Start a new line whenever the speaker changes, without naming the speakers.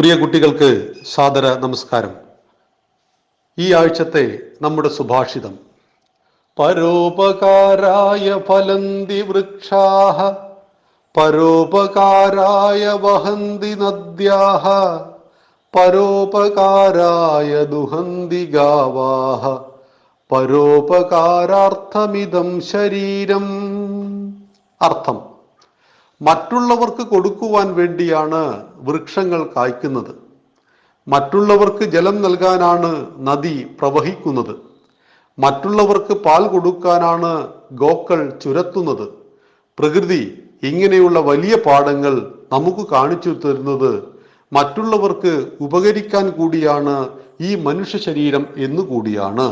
പ്രിയ കുട്ടികൾക്ക് സാദര നമസ്കാരം. ഈ ആഴ്ചത്തെ നമ്മുടെ സുഭാഷിതം: പരോപകാരായ ഫലന്തി വൃക്ഷാഃ പരോപകാരായ വഹന്തി നദ്യാഃ പരോപകാരായ ദുഹന്തി ഗാവാഃ പരോപകാരാർത്ഥമിദം ശരീരം. അർത്ഥം: മറ്റുള്ളവർക്ക് കൊടുക്കുവാൻ വേണ്ടിയാണ് വൃക്ഷങ്ങൾ കായ്ക്കുന്നത്. മറ്റുള്ളവർക്ക് ജലം നൽകാനാണ് നദി പ്രവഹിക്കുന്നത്. മറ്റുള്ളവർക്ക് പാൽ കൊടുക്കാനാണ് ഗോക്കൾ ചുരത്തുന്നത്. പ്രകൃതി ഇങ്ങനെയുള്ള വലിയ പാഠങ്ങൾ നമുക്ക് കാണിച്ചു തരുന്നത് മറ്റുള്ളവർക്ക് ഉപകരിക്കാൻ കൂടിയാണ് ഈ മനുഷ്യ ശരീരം എന്നുകൂടിയാണ്.